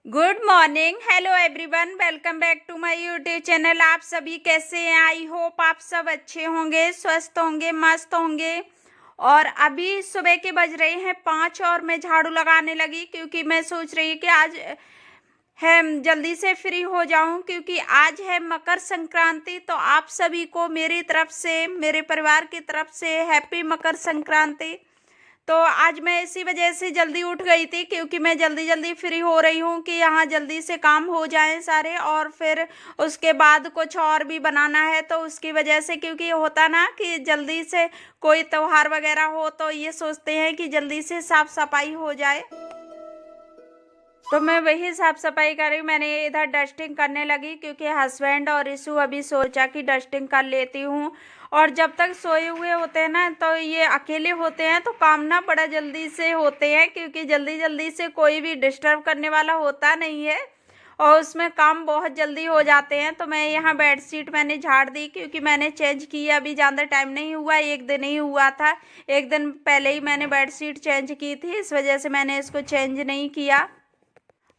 Good morning, hello everyone, welcome back to my YouTube channel. आप सभी कैसे हैं? आई होप आप सब अच्छे होंगे, स्वस्थ होंगे, मस्त होंगे। और अभी सुबह के बज रहे हैं 5 और मैं झाड़ू लगाने लगी क्योंकि मैं सोच रही कि आज है जल्दी से फ्री हो जाऊं क्योंकि आज है मकर संक्रांति। तो आप सभी को मेरी तरफ से, मेरे परिवार की तरफ से हैप्पी मकर संक्रांति। तो आज मैं इसी वजह से जल्दी उठ गई थी क्योंकि मैं जल्दी जल्दी फ्री हो रही हूँ कि यहाँ जल्दी से काम हो जाएं सारे, और फिर उसके बाद कुछ और भी बनाना है। तो उसकी वजह से, क्योंकि होता ना कि जल्दी से कोई त्योहार वगैरह हो तो ये सोचते हैं कि जल्दी से साफ सफाई हो जाए। तो मैं वही साफ सफाई कर रही हूँ। मैंने इधर डस्टिंग करने लगी क्योंकि हस्बैंड और इशू अभी सोचा कि डस्टिंग कर लेती हूँ। और जब तक सोए हुए होते हैं ना तो ये अकेले होते हैं तो काम ना बड़ा जल्दी से होते हैं क्योंकि जल्दी जल्दी से कोई भी डिस्टर्ब करने वाला होता नहीं है और उसमें काम बहुत जल्दी हो जाते हैं। तो मैं यहाँ बेडशीट मैंने झाड़ दी क्योंकि मैंने चेंज किया, अभी ज़्यादा टाइम नहीं हुआ, एक दिन ही हुआ था। एक दिन पहले ही मैंने बेडशीट चेंज की थी, इस वजह से मैंने इसको चेंज नहीं किया।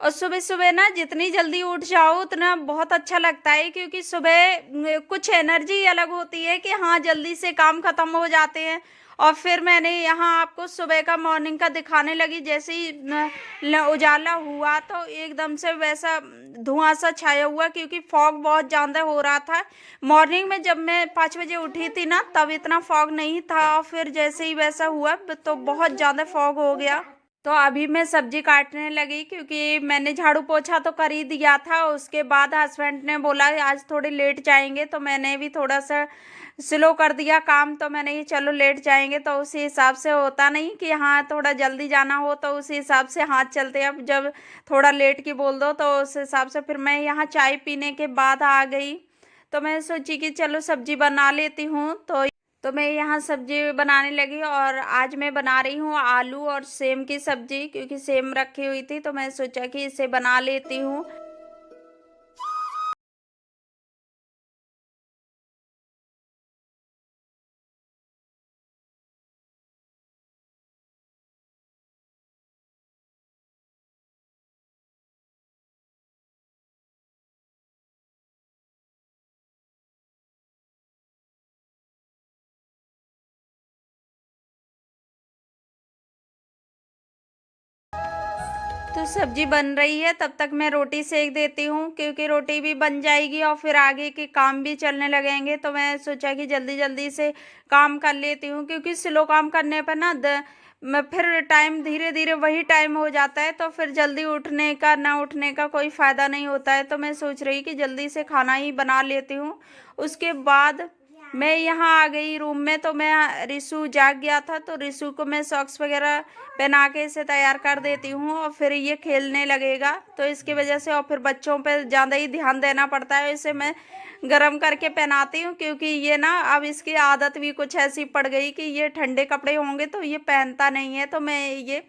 और सुबह सुबह ना जितनी जल्दी उठ जाओ उतना बहुत अच्छा लगता है क्योंकि सुबह कुछ एनर्जी अलग होती है कि हाँ जल्दी से काम खत्म हो जाते हैं। और फिर मैंने यहाँ आपको सुबह का मॉर्निंग का दिखाने लगी, जैसे ही उजाला हुआ तो एकदम से वैसा धुआं सा छाया हुआ क्योंकि फॉग बहुत ज़्यादा हो रहा था। मॉर्निंग में जब मैं 5 बजे उठी थी ना तब इतना फॉग नहीं था, और फिर जैसे ही वैसा हुआ तो बहुत ज़्यादा फॉग हो गया। तो अभी मैं सब्जी काटने लगी क्योंकि मैंने झाड़ू पोछा तो कर ही दिया था। उसके बाद हस्बैंड ने बोला आज थोड़े लेट जाएंगे तो मैंने भी थोड़ा सा स्लो कर दिया काम। तो मैंने ये चलो लेट जाएंगे तो उसी हिसाब से होता नहीं कि हाँ थोड़ा जल्दी जाना हो तो उसी हिसाब से हाथ चलते हैं। अब जब थोड़ा लेट की बोल दो तो उस हिसाब से फिर मैं यहाँ चाय पीने के बाद आ गई। तो मैं सोची कि चलो सब्जी बना लेती हूँ। तो मैं यहाँ सब्जी बनाने लगी और आज मैं बना रही हूँ आलू और सेम की सब्जी क्योंकि सेम रखी हुई थी तो मैं सोचा कि इसे बना लेती हूँ। तो सब्जी बन रही है तब तक मैं रोटी सेक देती हूँ क्योंकि रोटी भी बन जाएगी और फिर आगे के काम भी चलने लगेंगे। तो मैं सोचा कि जल्दी जल्दी से काम कर लेती हूँ क्योंकि स्लो काम करने पर ना मैं फिर टाइम धीरे धीरे वही टाइम हो जाता है तो फिर जल्दी उठने का ना उठने का कोई फ़ायदा नहीं होता है। तो मैं सोच रही कि जल्दी से खाना ही बना लेती हूँ। उसके बाद मैं यहाँ आ गई रूम में। तो मैं रिशु जाग गया था तो रिशु को मैं सॉक्स वगैरह पहना के इसे तैयार कर देती हूँ और फिर ये खेलने लगेगा। तो इसकी वजह से और फिर बच्चों पे ज़्यादा ही ध्यान देना पड़ता है। इसे मैं गरम करके पहनाती हूँ क्योंकि ये ना अब इसकी आदत भी कुछ ऐसी पड़ गई कि ये ठंडे कपड़े होंगे तो ये पहनता नहीं है। तो मैं ये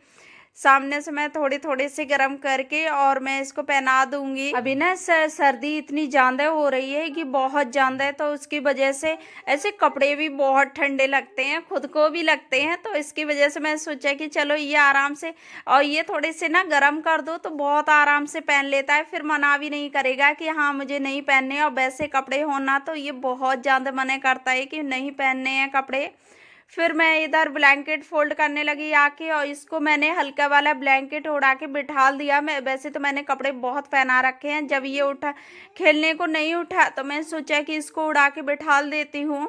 सामने से मैं थोड़ी थोड़ी सी गर्म करके और मैं इसको पहना दूंगी। अभी ना सर्दी इतनी ज़्यादा हो रही है कि बहुत ज़्यादा है तो उसकी वजह से ऐसे कपड़े भी बहुत ठंडे लगते हैं, खुद को भी लगते हैं। तो इसकी वजह से मैं सोचा कि चलो ये आराम से, और ये थोड़े से ना गर्म कर दो तो बहुत आराम से पहन लेता है, फिर मना भी नहीं करेगा कि हाँ मुझे नहीं पहनने। और वैसे कपड़े होना तो ये बहुत ज़्यादा मना करता है कि नहीं पहनने हैं कपड़े। फिर मैं इधर ब्लैंकेट फोल्ड करने लगी आके और इसको मैंने हल्का वाला ब्लैंकेट उड़ा के बिठा दिया। मैं वैसे तो मैंने कपड़े बहुत पहना रखे हैं, जब ये उठा खेलने को नहीं उठा तो मैं सोचा कि इसको उड़ा के बिठा देती हूँ।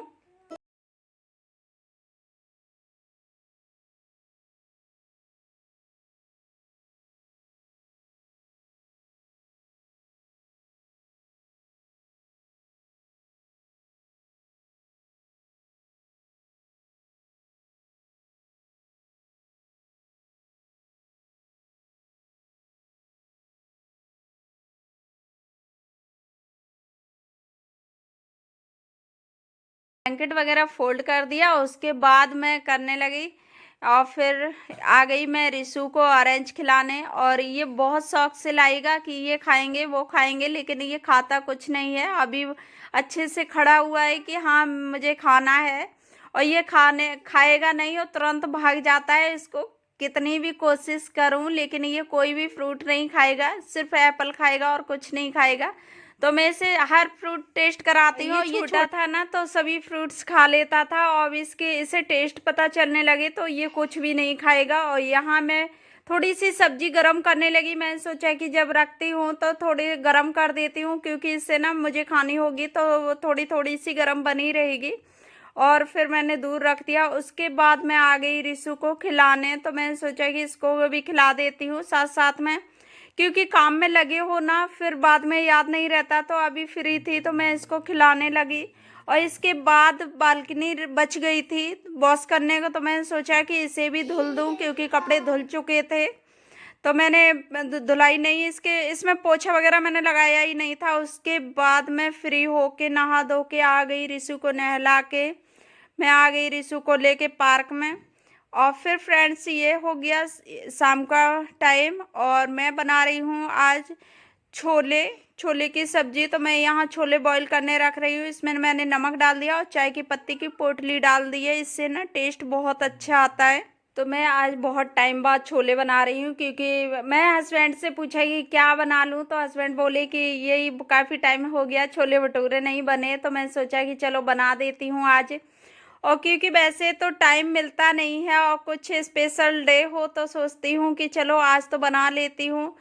ब्लैंकेट वगैरह फोल्ड कर दिया, उसके बाद मैं करने लगी और फिर आ गई मैं रिशु को ऑरेंज खिलाने। और ये बहुत शौक से लाएगा कि ये खाएंगे वो खाएंगे, लेकिन ये खाता कुछ नहीं है। अभी अच्छे से खड़ा हुआ है कि हाँ मुझे खाना है, और ये खाने खाएगा नहीं और तुरंत भाग जाता है इसको कितनी भी कोशिश करूं लेकिन ये कोई भी फ्रूट नहीं खाएगा, सिर्फ एप्पल खाएगा और कुछ नहीं खाएगा। तो मैं इसे हर फ्रूट टेस्ट कराती हूँ। ये छोटा था ना तो सभी फ्रूट्स खा लेता था, और इसे टेस्ट पता चलने लगे तो ये कुछ भी नहीं खाएगा। और यहाँ मैं थोड़ी सी सब्जी गरम करने लगी। मैंने सोचा कि जब रखती हूँ तो थोड़ी गरम कर देती हूँ, क्योंकि इससे ना मुझे खानी होगी तो थोड़ी थोड़ी सी गरम बनी रहेगी। और फिर मैंने दूर रख दिया। उसके बाद मैं आ गई रिशु को खिलाने, तो मैंने सोचा कि इसको भी खिला देती हूँ साथ साथ में, क्योंकि काम में लगे हो ना फिर बाद में याद नहीं रहता। तो अभी फ्री थी तो मैं इसको खिलाने लगी। और इसके बाद बालकनी बच गई थी वॉश करने को, तो मैंने सोचा कि इसे भी धुल दूं, क्योंकि कपड़े धुल चुके थे तो मैंने धुलाई नहीं। इसमें पोछा वगैरह मैंने लगाया ही नहीं था। उसके बाद मैं फ्री होके नहा धो के आ गई, रिशु को नहला के मैं आ गई रिशु को लेके पार्क में। और फिर फ्रेंड्स ये हो गया शाम का टाइम, और मैं बना रही हूँ आज छोले की सब्जी। तो मैं यहाँ छोले बॉईल करने रख रही हूँ। इसमें मैंने नमक डाल दिया और चाय की पत्ती की पोटली डाल दी है, इससे ना टेस्ट बहुत अच्छा आता है। तो मैं आज बहुत टाइम बाद छोले बना रही हूँ, क्योंकि मैं हस्बैंड से पूछा कि क्या बना लूँ, तो हस्बैंड बोले कि यही काफ़ी टाइम हो गया छोले भटूरे नहीं बने, तो मैं सोचा कि चलो बना देती हूँ आज। और क्योंकि वैसे तो टाइम मिलता नहीं है और कुछ स्पेशल डे हो तो सोचती हूँ कि चलो आज तो बना लेती हूँ,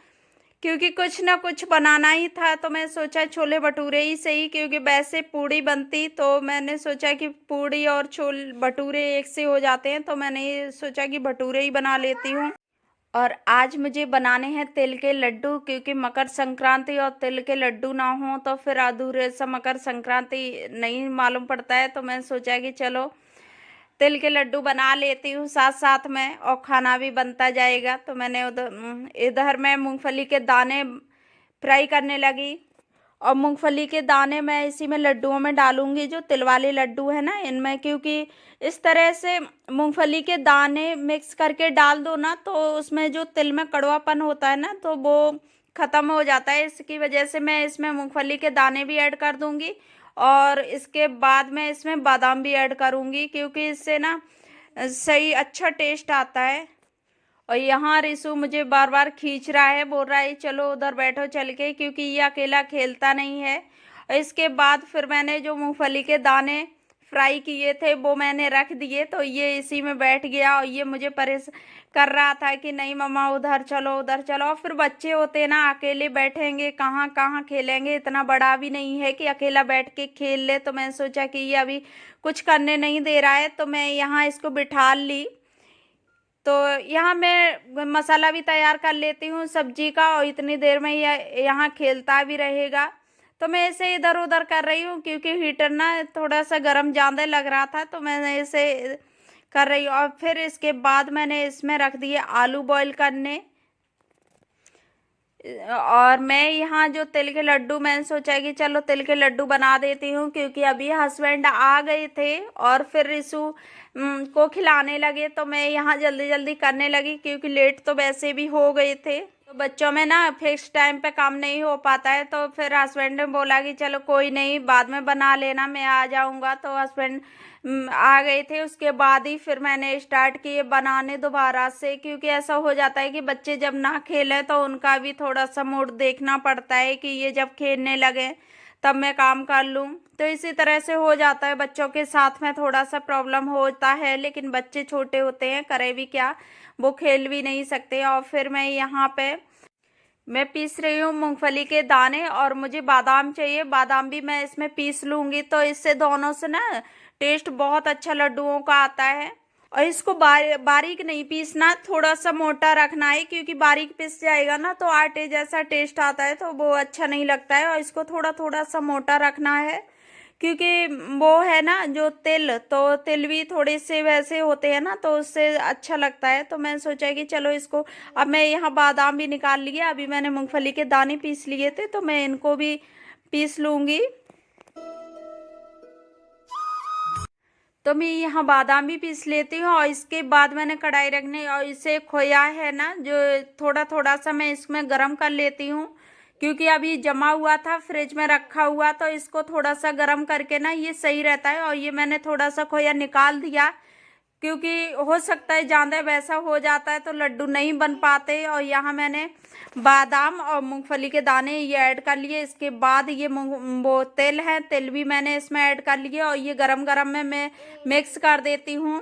क्योंकि कुछ ना कुछ बनाना ही था। तो मैं सोचा छोले भटूरे ही सही, क्योंकि वैसे पूड़ी बनती तो मैंने सोचा कि पूड़ी और छोले भटूरे एक से हो जाते हैं, तो मैंने ये सोचा कि भटूरे ही बना लेती हूँ। और आज मुझे बनाने हैं तिल के लड्डू, क्योंकि मकर संक्रांति और तिल के लड्डू ना हो तो फिर अधूरे सा मकर संक्रांति नहीं मालूम पड़ता है। तो मैं सोचा कि चलो तिल के लड्डू बना लेती हूँ साथ साथ में, और खाना भी बनता जाएगा। तो मैंने इधर मैं मूंगफली के दाने फ्राई करने लगी, और मूंगफली के दाने मैं इसी में लड्डुओं में डालूंगी, जो तिल वाले लड्डू है ना इनमें, क्योंकि इस तरह से मूंगफली के दाने मिक्स करके डाल दो ना तो उसमें जो तिल में कड़वापन होता है ना तो वो ख़त्म हो जाता है। इसकी वजह से मैं इसमें मूंगफली के दाने भी ऐड कर दूंगी, और इसके बाद मैं इसमें बादाम भी ऐड करूंगी, क्योंकि इससे ना सही अच्छा टेस्ट आता है। और यहाँ रिशु मुझे बार बार खींच रहा है, बोल रहा है चलो उधर बैठो चल के, क्योंकि ये अकेला खेलता नहीं है। और इसके बाद फिर मैंने जो मूंगफली के दाने फ्राई किए थे वो मैंने रख दिए, तो ये इसी में बैठ गया। और ये मुझे परेशान कर रहा था कि नहीं मम्मा उधर चलो उधर चलो। और फिर बच्चे होते ना अकेले बैठेंगे कहाँ कहाँ खेलेंगे, इतना बड़ा भी नहीं है कि अकेला बैठ के खेल ले। तो मैंने सोचा कि ये अभी कुछ करने नहीं दे रहा है, तो मैं यहाँ इसको बिठा ली। तो यहाँ मैं मसाला भी तैयार कर लेती हूँ सब्जी का, और इतनी देर में यह यहाँ खेलता भी रहेगा। तो मैं इसे इधर उधर कर रही हूँ, क्योंकि हीटर ना थोड़ा सा गर्म ज़्यादा लग रहा था, तो मैंने इसे कर रही हूँ। और फिर इसके बाद मैंने इसमें रख दिए आलू बॉईल करने। और मैं यहाँ जो तिल के लड्डू मैंने सोचा कि चलो तिल के लड्डू बना देती हूँ, क्योंकि अभी हस्बैंड आ गए थे और फिर रिशु को खिलाने लगे, तो मैं यहाँ जल्दी जल्दी करने लगी, क्योंकि लेट तो वैसे भी हो गए थे। तो बच्चों में ना फिक्स टाइम पे काम नहीं हो पाता है। तो फिर हस्बैंड ने बोला कि चलो कोई नहीं बाद में बना लेना, मैं आ जाऊँगा। तो हस्बैंड आ गए थे, उसके बाद ही फिर मैंने स्टार्ट किए बनाने दोबारा से, क्योंकि ऐसा हो जाता है कि बच्चे जब ना खेलें तो उनका भी थोड़ा सा मूड देखना पड़ता है कि ये जब खेलने लगे तब मैं काम कर लूँ। तो इसी तरह से हो जाता है, बच्चों के साथ में थोड़ा सा प्रॉब्लम होता है, लेकिन बच्चे छोटे होते हैं करे भी क्या, वो खेल भी नहीं सकते। और फिर मैं यहाँ पे मैं पीस रही हूँ मूंगफली के दाने, और मुझे बादाम चाहिए, बादाम भी मैं इसमें पीस लूँगी, तो इससे दोनों से ना टेस्ट बहुत अच्छा लड्डुओं का आता है। और इसको बारीक नहीं पीसना, थोड़ा सा मोटा रखना है, क्योंकि बारीक पिस जाएगा ना तो आटे जैसा टेस्ट आता है तो वो अच्छा नहीं लगता है। और इसको थोड़ा थोड़ा सा मोटा रखना है, क्योंकि वो है ना जो तिल, तो तिल भी थोड़े से वैसे होते हैं ना तो उससे अच्छा लगता है। तो मैंने सोचा कि चलो इसको, अब मैं यहाँ बादाम भी निकाल लिए, अभी मैंने मूंगफली के दाने पीस लिए थे तो मैं इनको भी पीस लूँगी। तो मैं यहाँ बादाम भी पीस लेती हूँ, और इसके बाद मैंने कढ़ाई रखने और इसे खोया है ना जो थोड़ा थोड़ा सा मैं इसमें गरम कर लेती हूँ, क्योंकि अभी जमा हुआ था फ्रिज में रखा हुआ, तो इसको थोड़ा सा गरम करके ना ये सही रहता है। और ये मैंने थोड़ा सा खोया निकाल दिया, क्योंकि हो सकता है ज़्यादा वैसा हो जाता है तो लड्डू नहीं बन पाते। और यहाँ मैंने बादाम और मूंगफली के दाने ये ऐड कर लिए। इसके बाद ये वो तिल है, तिल भी मैंने इसमें ऐड कर लिए और ये गरम गरम में मैं मिक्स कर देती हूँ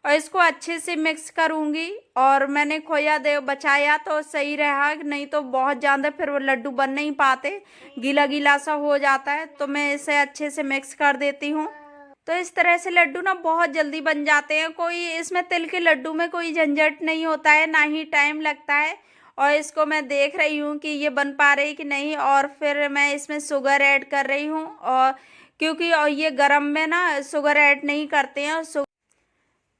और इसको अच्छे से मिक्स करूँगी। और मैंने खोया दे बचाया तो सही रहा, नहीं तो बहुत ज़्यादा फिर वो लड्डू बन नहीं पाते, गीला गीला सा हो जाता है। तो मैं इसे अच्छे से मिक्स कर देती हूँ। तो इस तरह से लड्डू ना बहुत जल्दी बन जाते हैं। कोई इसमें तिल के लड्डू में कोई झंझट नहीं होता है, ना ही टाइम लगता है। और इसको मैं देख रही हूँ कि ये बन पा रही कि नहीं, और फिर मैं इसमें शुगर ऐड कर रही हूँ। और क्योंकि और ये गरम में ना शुगर ऐड नहीं करते हैं,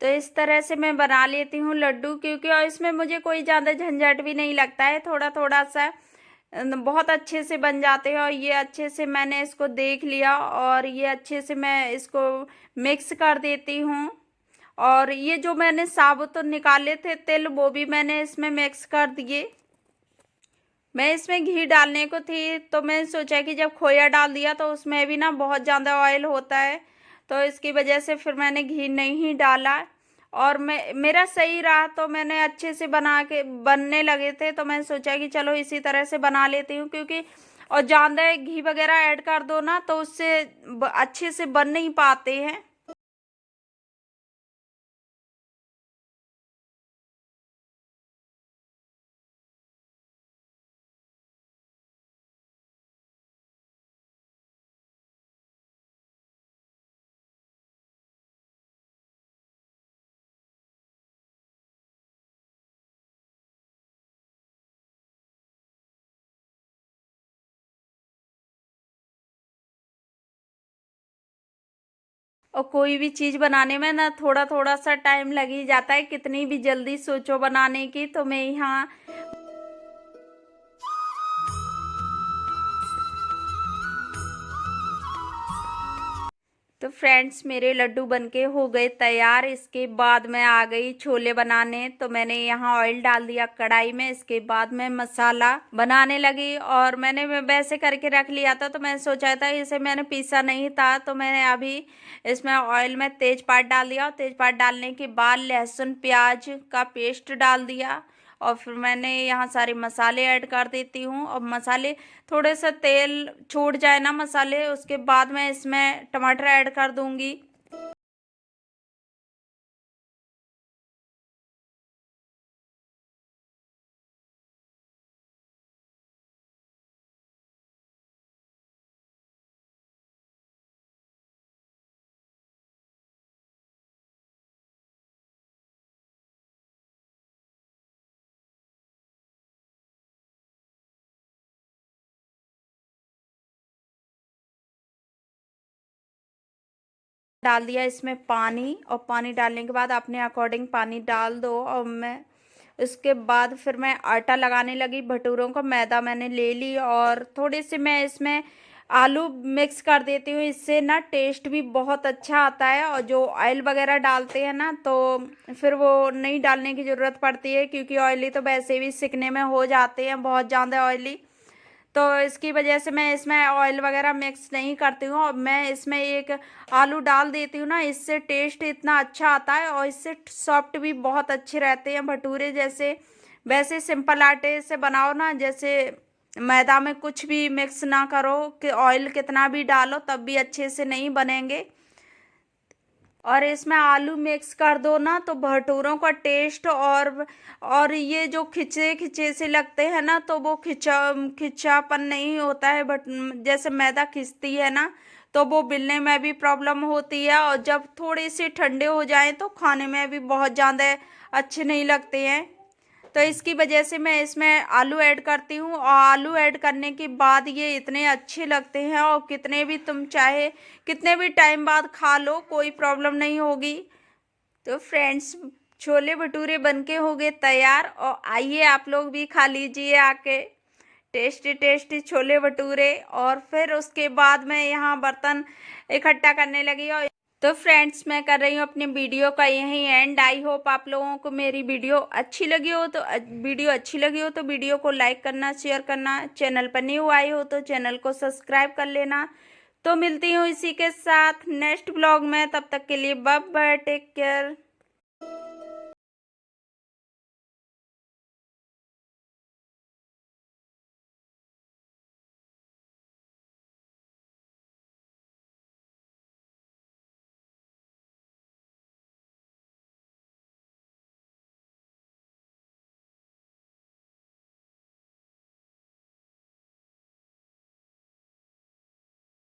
तो इस तरह से मैं बना लेती हूँ लड्डू। क्योंकि और इसमें मुझे कोई ज़्यादा झंझट भी नहीं लगता है, थोड़ा थोड़ा सा बहुत अच्छे से बन जाते हैं। और ये अच्छे से मैंने इसको देख लिया और ये अच्छे से मैं इसको मिक्स कर देती हूँ। और ये जो मैंने साबुत निकाले थे तिल, वो भी मैंने इसमें मिक्स कर दिए। मैं इसमें घी डालने को थी तो मैं सोचा कि जब खोया डाल दिया तो उसमें भी ना बहुत ज़्यादा ऑयल होता है, तो इसकी वजह से फिर मैंने घी नहीं डाला। और मेरा सही रहा, तो मैंने अच्छे से बना के बनने लगे थे तो मैं सोचा कि चलो इसी तरह से बना लेती हूँ। क्योंकि और ज़्यादा घी वगैरह ऐड कर दो ना तो उससे अच्छे से बन नहीं पाते हैं। और कोई भी चीज़ बनाने में ना थोड़ा थोड़ा सा टाइम लग ही जाता है, कितनी भी जल्दी सोचो बनाने की। तो मैं यहाँ तो फ्रेंड्स मेरे लड्डू बनके हो गए तैयार। इसके बाद मैं आ गई छोले बनाने। तो मैंने यहाँ ऑयल डाल दिया कढ़ाई में। इसके बाद मैं मसाला बनाने लगी और मैंने वैसे करके रख लिया था, तो मैं सोचा था इसे मैंने पीसा नहीं था। तो मैंने अभी इसमें ऑयल में तेजपात डाल दिया और तेजपात डालने के बाद लहसुन प्याज का पेस्ट डाल दिया। और फिर मैंने यहाँ सारे मसाले ऐड कर देती हूँ। और मसाले थोड़े से तेल छोड़ जाए ना मसाले, उसके बाद मैं इसमें टमाटर ऐड कर दूँगी। डाल दिया इसमें पानी, और पानी डालने के बाद अपने अकॉर्डिंग पानी डाल दो। और मैं इसके बाद फिर मैं आटा लगाने लगी। भटूरों का मैदा मैंने ले ली और थोड़ी सी मैं इसमें आलू मिक्स कर देती हूँ। इससे ना टेस्ट भी बहुत अच्छा आता है। और जो ऑयल वगैरह डालते हैं ना तो फिर वो नहीं डालने की ज़रूरत पड़ती है, क्योंकि ऑयली तो वैसे भी सिकने में हो जाते हैं बहुत ज़्यादा ऑयली। तो इसकी वजह से मैं इसमें ऑयल वगैरह मिक्स नहीं करती हूँ। और मैं इसमें एक आलू डाल देती हूँ ना, इससे टेस्ट इतना अच्छा आता है और इससे सॉफ्ट भी बहुत अच्छे रहते हैं भटूरे। जैसे वैसे सिंपल आटे से बनाओ ना, जैसे मैदा में कुछ भी मिक्स ना करो कि ऑयल कितना भी डालो तब भी अच्छे से नहीं बनेंगे। और इसमें आलू मिक्स कर दो ना तो भटूरों का टेस्ट और ये जो खिंचे खिंचे से लगते हैं ना, तो वो खिंचापन नहीं होता है। बट जैसे मैदा खिंचती है ना तो वो बेलने में भी प्रॉब्लम होती है, और जब थोड़े से ठंडे हो जाएं तो खाने में भी बहुत ज़्यादा अच्छे नहीं लगते हैं। तो इसकी वजह से मैं इसमें आलू ऐड करती हूँ। और आलू ऐड करने के बाद ये इतने अच्छे लगते हैं, और कितने भी तुम चाहे कितने भी टाइम बाद खा लो कोई प्रॉब्लम नहीं होगी। तो फ्रेंड्स छोले भटूरे बनके हो गए तैयार, और आइए आप लोग भी खा लीजिए आके टेस्टी टेस्टी छोले भटूरे। और फिर उसके बाद मैं यहाँ बर्तन इकट्ठा करने लगी। और तो फ्रेंड्स मैं कर रही हूँ अपनी वीडियो का यही एंड। आई होप आप लोगों को मेरी वीडियो अच्छी लगी हो, तो वीडियो को लाइक करना, शेयर करना। चैनल पर न्यू आई हो तो चैनल को सब्सक्राइब कर लेना। तो मिलती हूँ इसी के साथ नेक्स्ट ब्लॉग में, तब तक के लिए बाय बाय, टेक केयर।